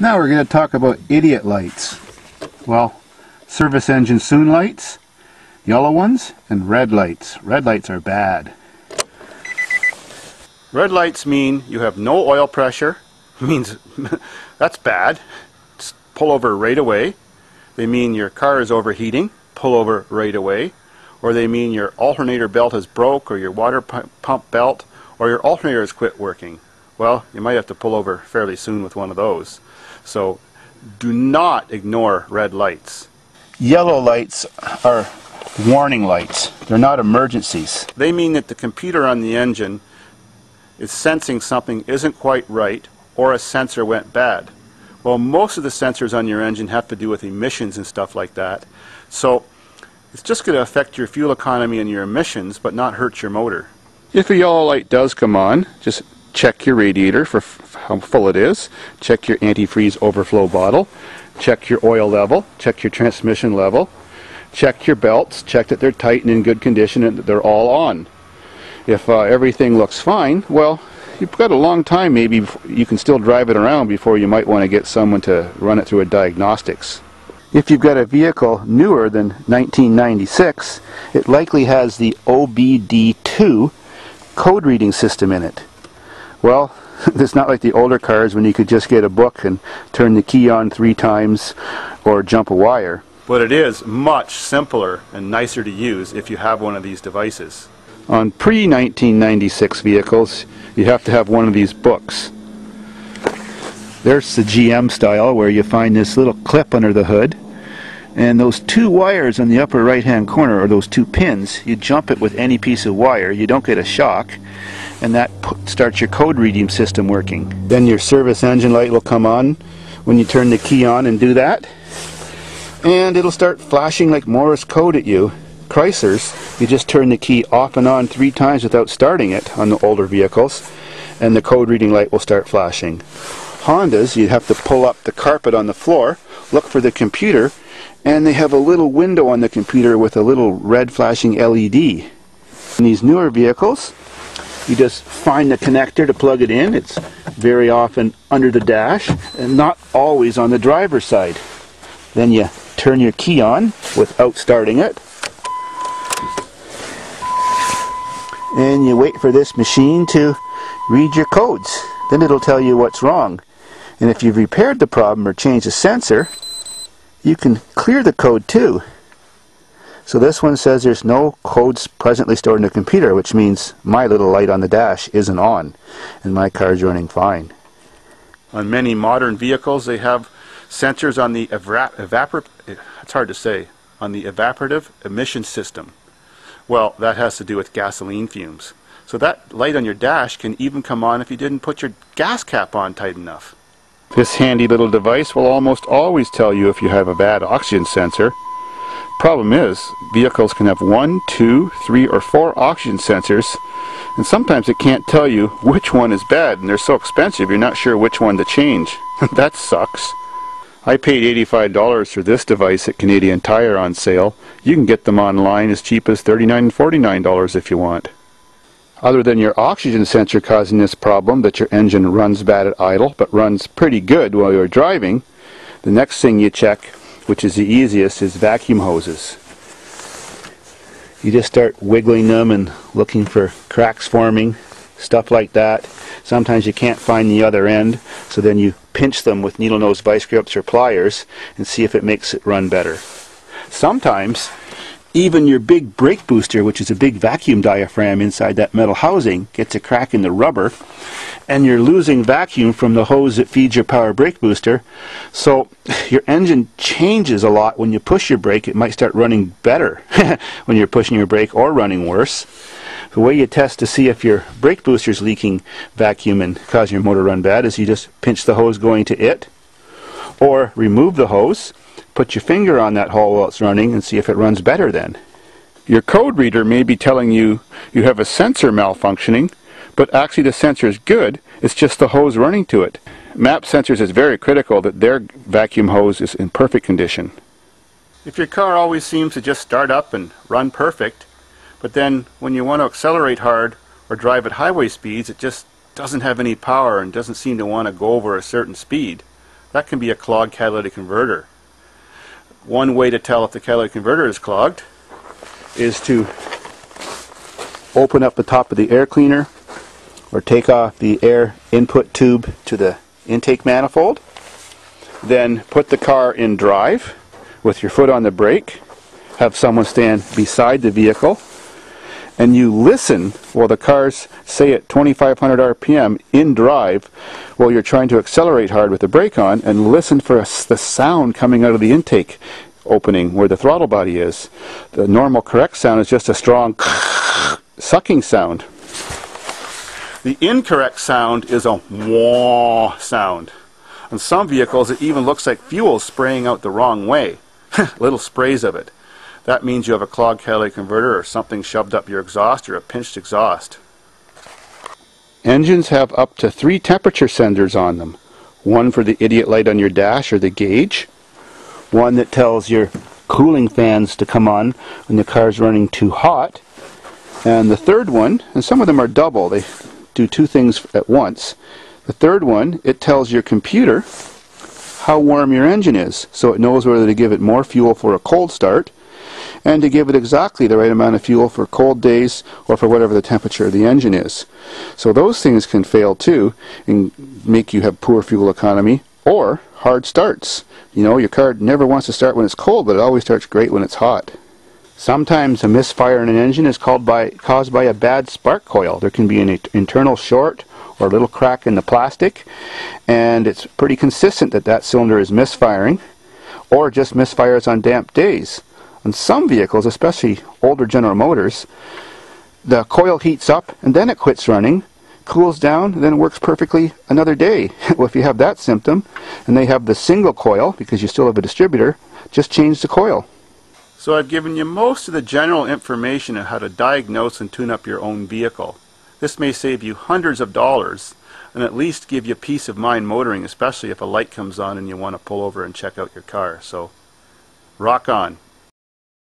Now we're going to talk about idiot lights. Well, service engine soon lights, yellow ones, and red lights. Red lights are bad. Red lights mean you have no oil pressure. Means that's bad. Just pull over right away. They mean your car is overheating. Pull over right away. Or they mean your alternator belt is broke, or your water pump belt, or your alternator has quit working. Well, you might have to pull over fairly soon with one of those. So do not ignore red lights. Yellow lights are warning lights. They're not emergencies. They mean that the computer on the engine is sensing something isn't quite right, or a sensor went bad. Well, most of the sensors on your engine have to do with emissions and stuff like that. So it's just going to affect your fuel economy and your emissions, but not hurt your motor. If a yellow light does come on, just check your radiator for how full it is, check your antifreeze overflow bottle, check your oil level, check your transmission level, check your belts, check that they're tight and in good condition and that they're all on. If everything looks fine, well, you've got a long time. Maybe you can still drive it around before you might want to get someone to run it through a diagnostics. If you've got a vehicle newer than 1996, it likely has the OBD2 code reading system in it. Well, it's not like the older cars when you could just get a book and turn the key on 3 times or jump a wire. But it is much simpler and nicer to use if you have one of these devices. On pre-1996 vehicles, you have to have one of these books. There's the GM style, where you find this little clip under the hood, and those 2 wires on the upper right hand corner, or those 2 pins, you jump it with any piece of wire, you don't get a shock, and that starts your code reading system working. Then your service engine light will come on when you turn the key on and do that, and it'll start flashing like Morse code at you. Chryslers, you just turn the key off and on 3 times without starting it on the older vehicles, and the code reading light will start flashing. Hondas, you have to pull up the carpet on the floor, look for the computer, and they have a little window on the computer with a little red flashing LED. In these newer vehicles, you just find the connector to plug it in. It's very often under the dash and not always on the driver's side. Then you turn your key on without starting it, and you wait for this machine to read your codes. Then it'll tell you what's wrong. And if you've repaired the problem or changed the sensor, you can clear the code too. So this one says there's no codes presently stored in the computer, which means my little light on the dash isn't on and my car's running fine. On many modern vehicles, they have sensors on the evaporative emission system. Well, that has to do with gasoline fumes. So that light on your dash can even come on if you didn't put your gas cap on tight enough. This handy little device will almost always tell you if you have a bad oxygen sensor. Problem is, vehicles can have 1, 2, 3, or 4 oxygen sensors, and sometimes it can't tell you which one is bad, and they're so expensive you're not sure which one to change. That sucks. I paid $85 for this device at Canadian Tire on sale. You can get them online as cheap as $39 and $49 if you want. Other than your oxygen sensor causing this problem, that your engine runs bad at idle but runs pretty good while you're driving, the next thing you check, which is the easiest, is vacuum hoses. You just start wiggling them and looking for cracks forming, stuff like that. Sometimes you can't find the other end, so then you pinch them with needle nose vice grips or pliers and see if it makes it run better. Sometimes even your big brake booster, which is a big vacuum diaphragm inside that metal housing, gets a crack in the rubber, and you're losing vacuum from the hose that feeds your power brake booster. So your engine changes a lot. When you push your brake, it might start running better when you're pushing your brake, or running worse. The way you test to see if your brake booster is leaking vacuum and causing your motor run bad is you just pinch the hose going to it, or remove the hose, put your finger on that hole while it's running, and see if it runs better then. Your code reader may be telling you you have a sensor malfunctioning, but actually the sensor is good, it's just the hose running to it. MAP Sensors is very critical that their vacuum hose is in perfect condition. If your car always seems to just start up and run perfect, but then when you want to accelerate hard or drive at highway speeds, it just doesn't have any power and doesn't seem to want to go over a certain speed, That can be a clogged catalytic converter. One way to tell if the catalytic converter is clogged is to open up the top of the air cleaner or take off the air input tube to the intake manifold. Then put the car in drive with your foot on the brake. Have someone stand beside the vehicle, and you listen while the car's, say, at 2,500 RPM in drive while you're trying to accelerate hard with the brake on, and listen for the sound coming out of the intake opening where the throttle body is. The normal correct sound is just a strong sucking sound. The incorrect sound is a wah sound. On some vehicles it even looks like fuel spraying out the wrong way. Little sprays of it. That means you have a clogged catalytic converter or something shoved up your exhaust or a pinched exhaust. Engines have up to 3 temperature sensors on them. One for the idiot light on your dash or the gauge. One that tells your cooling fans to come on when the car's running too hot. And the third one, and some of them are double, they do 2 things at once. The third one, it tells your computer how warm your engine is, so it knows whether to give it more fuel for a cold start and to give it exactly the right amount of fuel for cold days or for whatever the temperature of the engine is. So those things can fail too and make you have poor fuel economy or hard starts. You know, your car never wants to start when it's cold, but it always starts great when it's hot. Sometimes a misfire in an engine is caused by a bad spark coil. There can be an internal short or a little crack in the plastic, and it's pretty consistent that that cylinder is misfiring or just misfires on damp days. On some vehicles, especially older General Motors, the coil heats up and then it quits running, cools down, and then it works perfectly another day. Well, if you have that symptom and they have the single coil, because you still have a distributor, just change the coil. So I've given you most of the general information on how to diagnose and tune up your own vehicle. This may save you hundreds of dollars and at least give you peace of mind motoring, especially if a light comes on and you want to pull over and check out your car. So rock on.